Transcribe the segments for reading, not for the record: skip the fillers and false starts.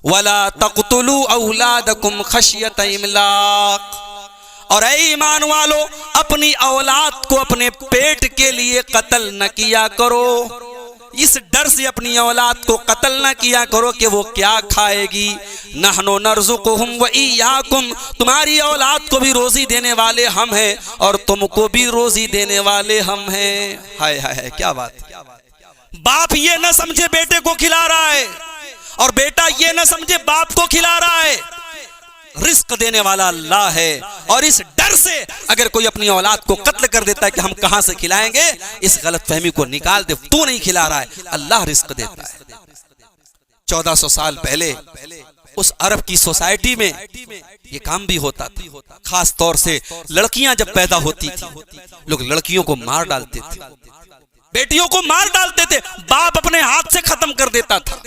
वला तक़्तुलू औलादकुम खशियत इमलाक। और ऐ ईमान वालो, अपनी औलाद को अपने पेट के लिए कत्ल न किया करो। इस डर से अपनी औलाद को कत्ल न किया करो कि वो क्या खाएगी। नहनु नर्ज़ुकुहुम व इय्याकुम, तुम्हारी औलाद को भी रोजी देने वाले हम हैं और तुमको भी रोजी देने वाले हम हैं। हाय हाय हाय, क्या बात। बाप ये न समझे बेटे को खिला रहा है और बेटा ये न समझे बाप को खिला रहा है। रिस्क देने वाला अल्लाह है, और इस डर से अगर कोई अपनी औलाद को कत्ल कर देता है कि हम कहां से खिलाएंगे, इस गलत फहमी को निकाल दे। तू नहीं खिला रहा है, अल्लाह रिस्क देता है। 1400 साल पहले उस अरब की सोसाइटी में ये काम भी होता था। खास तौर से लड़कियां जब पैदा होती थी, लोग लड़कियों को मार डालते थे, बेटियों को मार डालते थे, बाप अपने हाथ से खत्म कर देता था।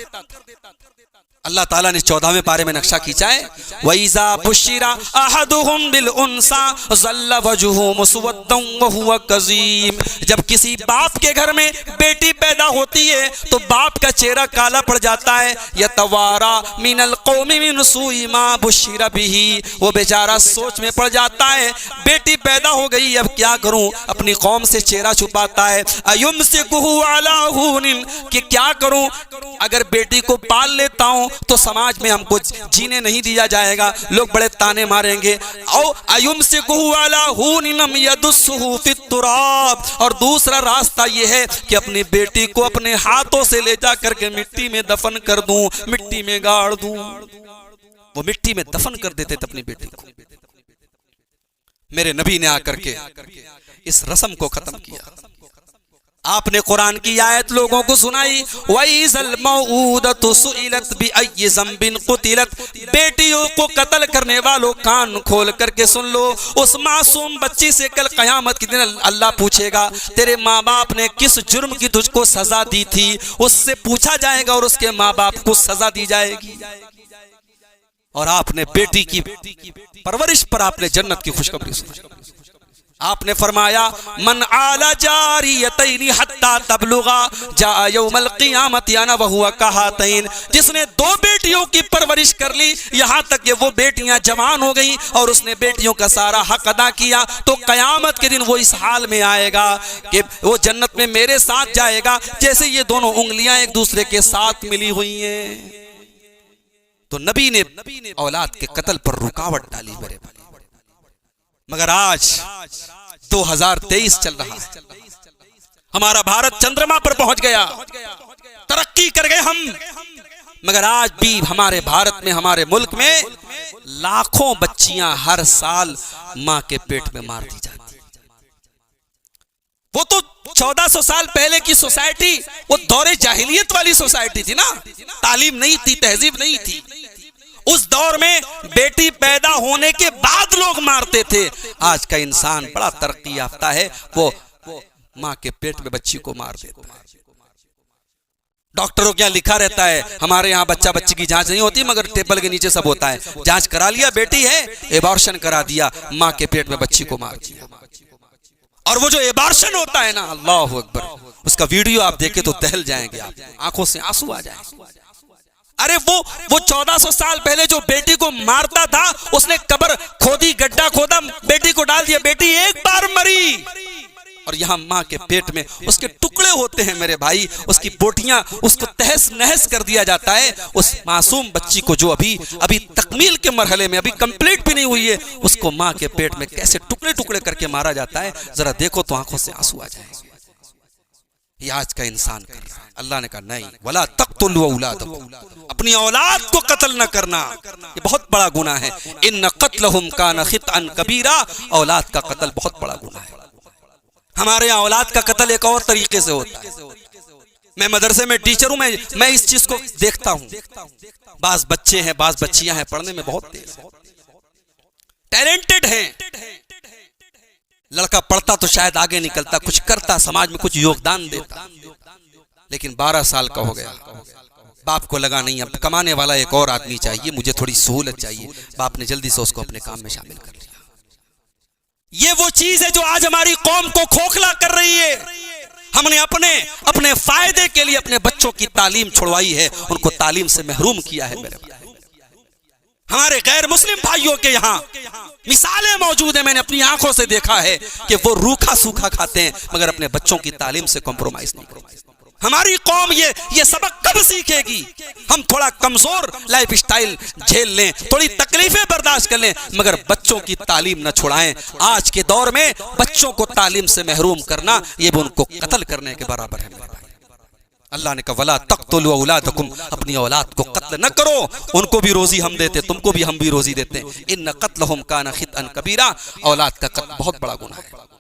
अल्लाह ताला ने 14वें पारे में नक्शा खींचा है, वइज़ा बुश्शिरा अहदुहुम बिल उन्सा ज़ल्ला वजहुहु मुस्वद्दन व हुवा कज़ीम। जब किसी बाप के घर में बेटी पैदा होती है तो बाप का चेहरा काला पड़ जाता है। यतवारा मिनल कौमी मिन सूई मा बुश्शिरा बिही, वो बेचारा सोच में पड़ जाता है, बेटी पैदा हो गई, अब क्या करूं, अपनी कौम से चेहरा छुपाता है। अयुमसिकुहु अला हुनिन, कि क्या करूं, अगर बेटी को पाल लेता हूं तो समाज में हमको जीने नहीं दिया जाएगा, लोग बड़े ताने मारेंगे। और दूसरा रास्ता यह है कि अपनी बेटी को अपने हाथों से ले जा करके मिट्टी में दफन कर दूं, मिट्टी में गाड़ दूं। वो मिट्टी में दफन कर देते थे अपनी बेटी को। मेरे नबी ने आकर के इस रस्म को खत्म किया। आपने कुरान की आयत लोगों को सुनाई, वइज़ल मौऊदतु सुइलत बिअय्यि ज़ंबिन क़ुतिलत। बेटियों को कत्ल करने वालों, कान खोल करके सुन लो, उस मासूम बच्ची से कल क़यामत के दिन अल्लाह पूछेगा, तेरे माँ बाप ने किस जुर्म की तुझको सजा दी थी। उससे पूछा जाएगा और उसके माँ बाप को सजा दी जाएगी। और आपने बेटी की परवरिश पर आपने जन्नत की खुशखबरी सुनाई। आपने फरमाया, मन आला जारियतैनि हत्ता तबलुगा जा यौमल क़ियामति अना व हुवा कहातैन। जिसने 2 बेटियों की परवरिश कर ली, यहाँ तक कि वो बेटियां जवान हो गई और उसने बेटियों का सारा हक अदा किया, तो क़यामत के दिन वो इस हाल में आएगा कि वो जन्नत में मेरे साथ जाएगा जैसे ये दोनों उंगलियां एक दूसरे के साथ मिली हुई हैं। तो नबी ने औलाद के कत्ल पर रुकावट डाली मेरे भाई। मगर आज 2023 चल रहा है, हमारा भारत चंद्रमा पर पहुंच गया, तरक्की कर गए हम, मगर आज भी हमारे भारत में, हमारे मुल्क में लाखों बच्चियां हर साल मां के पेट में मार दी जाती। वो तो 1400 साल पहले की सोसाइटी, वो दौरे जाहिलियत वाली सोसाइटी थी ना, तालीम नहीं थी, तहजीब नहीं थी। उस दौर में बेटी पैदा होने के बाद लोग मारते थे। आज का इंसान बड़ा तरक्की याफ्ता है, वो मां के पेट में बच्ची को मार देता है। डॉक्टरों क्या लिखा रहता है, हमारे यहाँ बच्चा बच्ची की जांच नहीं होती, मगर टेबल के नीचे सब होता है। जांच करा लिया, बेटी है, एबॉर्शन करा दिया, मां के पेट में बच्ची को मार दिया। और वो जो एबॉर्शन होता है ना, अल्लाह अकबर, उसका वीडियो आप देखे तो दहल जाएंगे, आप आंखों से आंसू आ जाएंगे। अरे वो 1400 साल पहले जो बेटी को मारता था, उसने कब्र खोदी, गड्ढा खोदा, बेटी को डाल दिया, बेटी एक बार मरी। और यहाँ माँ के पेट में उसके टुकड़े होते हैं मेरे भाई, उसकी बोटियां, उसको तहस नहस कर दिया जाता है। उस मासूम बच्ची को जो अभी तकमील के मरहले में, अभी कंप्लीट भी नहीं हुई है, उसको माँ के पेट में कैसे टुकड़े टुकड़े करके मारा जाता है, जरा देखो तो आंखों से आंसू आ जाएंगे। ये आज का इंसान कर रहा है। अल्लाह ने कहा नहीं, वला तक़्तुलू औलादकुम, अपनी औलाद को कत्ल न करना, ये बहुत बड़ा गुनाह है। इन्न क़त्लहुम कान ख़ितअन कबीरा, औलाद का कत्ल बहुत बड़ा गुनाह है। हमारे यहाँ औलाद का कत्ल एक और तरीके से होता है। मैं मदरसे में टीचर हूं, मैं इस चीज को देखता हूं। बाज बच्चे हैं, बाज बच्चियां हैं, पढ़ने में बहुत तेज, टैलेंटेड हैं। लड़का पढ़ता तो शायद आगे निकलता, कुछ करता, समाज में कुछ योगदान देता, लेकिन 12 साल का हो गया, बाप को लगा नहीं अब कमाने वाला एक और आदमी चाहिए, मुझे थोड़ी सहूलत चाहिए। बाप ने जल्दी से उसको अपने काम में शामिल कर लिया। ये वो चीज है जो आज हमारी कौम को खोखला कर रही है। हमने अपने फायदे के लिए अपने बच्चों की तालीम छुड़वाई है, उनको तालीम से महरूम किया है मेरे भाई। हमारे गैर मुस्लिम भाइयों के यहाँ मिसालें मौजूद हैं, मैंने अपनी आंखों से देखा है कि वो रूखा सूखा खाते हैं मगर अपने बच्चों की तालीम से कॉम्प्रोमाइज नहीं करते। हमारी कौम ये सबक कब सीखेगी? हम थोड़ा कमजोर लाइफ स्टाइल झेल लें, थोड़ी तकलीफें बर्दाश्त कर लें, मगर बच्चों की तालीम न छुड़ाएं। आज के दौर में बच्चों को तालीम से महरूम करना ये भी उनको कत्ल करने के बराबर है। अल्लाह ने कहा वला तक़्तुलू औलादकुम, अपनी औलाद को कत्ल न करो, उनको भी रोजी हम देते, तुमको भी हम भी रोजी देते हैं। इन्न क़त्लहुम काना खितअन कबीरा, औलाद का कत्ल बहुत बड़ा गुनाह है।